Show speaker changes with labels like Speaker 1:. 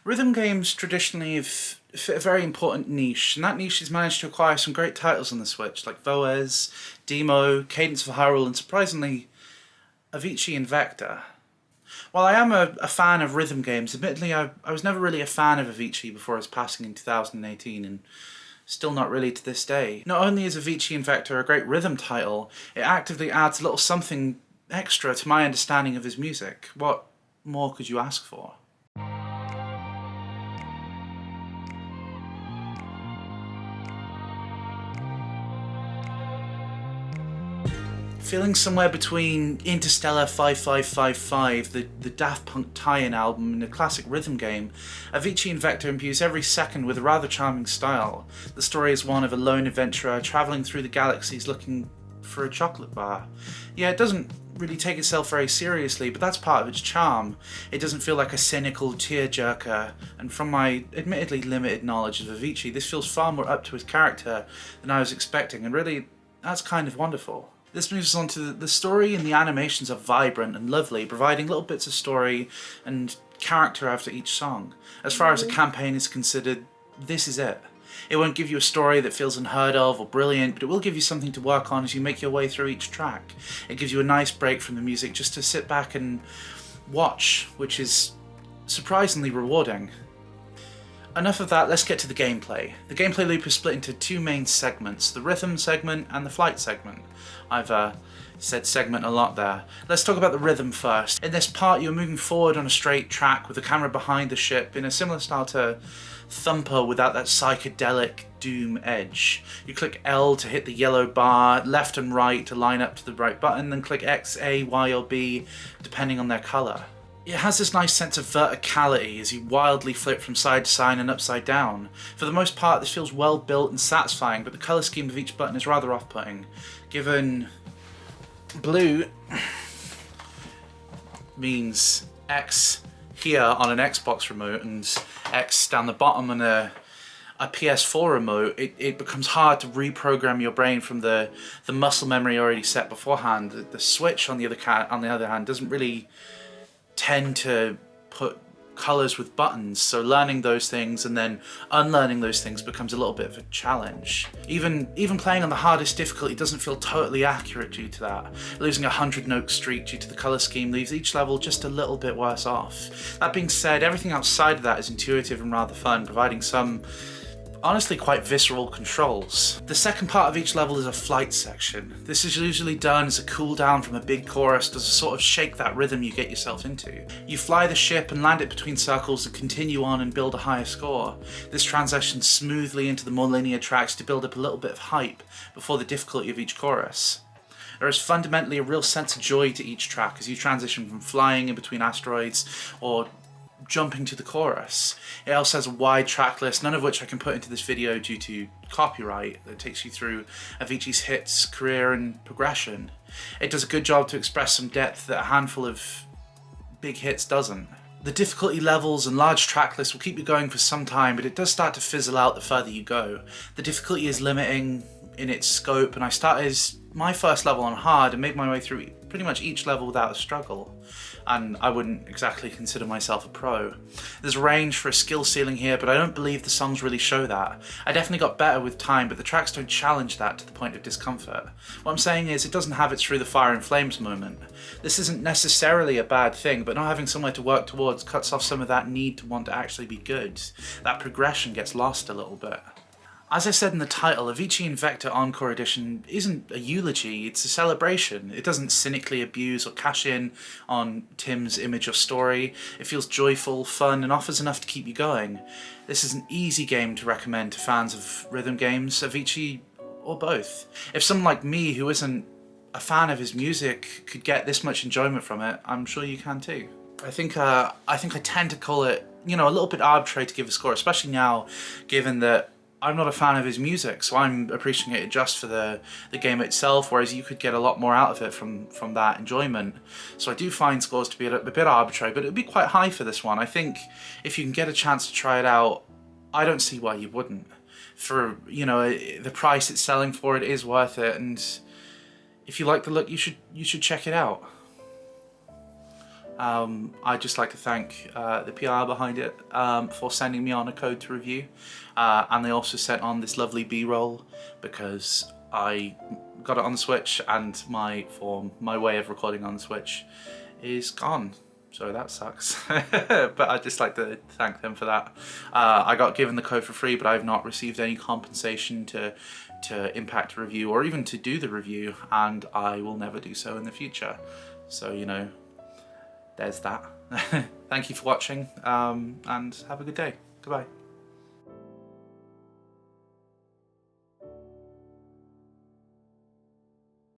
Speaker 1: Rhythm games traditionally have fit a very important niche, and that niche has managed to acquire some great titles on the Switch, like Voez, Demo, Cadence of Hyrule, and surprisingly, Avicii Invector. While I am a fan of rhythm games, admittedly I was never really a fan of Avicii before his passing in 2018, and still not really to this day. Not only is Avicii Invector a great rhythm title, it actively adds a little something extra to my understanding of his music. What more could you ask for? Feeling somewhere between Interstellar 5555, the Daft Punk tie-in album, and a classic rhythm game, Avicii Invector imbues every second with a rather charming style. The story is one of a lone adventurer travelling through the galaxies looking for a chocolate bar. Yeah, it doesn't really take itself very seriously, but that's part of its charm. It doesn't feel like a cynical tearjerker, and from my admittedly limited knowledge of Avicii, this feels far more up to his character than I was expecting, and really, that's kind of wonderful. This moves on to the story, and the animations are vibrant and lovely, providing little bits of story and character after each song. As far as a campaign is considered, this is it. It won't give you a story that feels unheard of or brilliant, but it will give you something to work on as you make your way through each track. It gives you a nice break from the music just to sit back and watch, which is surprisingly rewarding. Enough of that, let's get to the gameplay. The gameplay loop is split into two main segments, the rhythm segment and the flight segment. I've said segment a lot there. Let's talk about the rhythm first. In this part, you're moving forward on a straight track with the camera behind the ship in a similar style to Thumper without that psychedelic doom edge. You click L to hit the yellow bar, left and right to line up to the right button, then click X, A, Y or B depending on their colour. It has this nice sense of verticality as you wildly flip from side to side and upside down. For the most part, this feels well built and satisfying, but the colour scheme of each button is rather off-putting. Given blue means X here on an Xbox remote and X down the bottom on a PS4 remote, it becomes hard to reprogram your brain from the muscle memory already set beforehand. The Switch, on the other hand, doesn't really tend to put colours with buttons, so learning those things and then unlearning those things becomes a little bit of a challenge. Even playing on the hardest difficulty doesn't feel totally accurate due to that. Losing a 100-note streak due to the colour scheme leaves each level just a little bit worse off. That being said, everything outside of that is intuitive and rather fun, providing some honestly quite visceral controls. The second part of each level is a flight section. This is usually done as a cool down from a big chorus to sort of shake that rhythm you get yourself into. You fly the ship and land it between circles and continue on and build a higher score. This transitions smoothly into the more linear tracks to build up a little bit of hype before the difficulty of each chorus. There is fundamentally a real sense of joy to each track as you transition from flying in between asteroids or jumping to the chorus. It also has a wide track list, none of which I can put into this video due to copyright, that takes you through Avicii's hits, career and progression. It does a good job to express some depth that a handful of big hits doesn't. The difficulty levels and large track lists will keep you going for some time, but it does start to fizzle out the further you go. The difficulty is limiting in its scope, and I started my first level on hard and made my way through pretty much each level without a struggle. And I wouldn't exactly consider myself a pro. There's range for a skill ceiling here, but I don't believe the songs really show that. I definitely got better with time, but the tracks don't challenge that to the point of discomfort. What I'm saying is, it doesn't have its through the fire and flames moment. This isn't necessarily a bad thing, but not having somewhere to work towards cuts off some of that need to want to actually be good. That progression gets lost a little bit. As I said in the title, Avicii Invector Encore Edition isn't a eulogy, it's a celebration. It doesn't cynically abuse or cash in on Tim's image or story. It feels joyful, fun, and offers enough to keep you going. This is an easy game to recommend to fans of rhythm games, Avicii, or both. If someone like me, who isn't a fan of his music, could get this much enjoyment from it, I'm sure you can too. I think I tend to call it, a little bit arbitrary to give a score, especially now, given that I'm not a fan of his music, so I'm appreciating it just for the game itself, whereas you could get a lot more out of it from that enjoyment. So I do find scores to be a bit arbitrary, but it would be quite high for this one. I think if you can get a chance to try it out, I don't see why you wouldn't. For, the price it's selling for, it is worth it, and if you like the look, you should check it out. I'd just like to thank the PR behind it for sending me on a code to review, and they also sent on this lovely B-roll because I got it on the Switch and my way of recording on the Switch is gone. So that sucks. But I'd just like to thank them for that. I got given the code for free, but I've not received any compensation to impact a review or even to do the review, and I will never do so in the future. So, you know, there's that. Thank you for watching, and have a good day. Goodbye.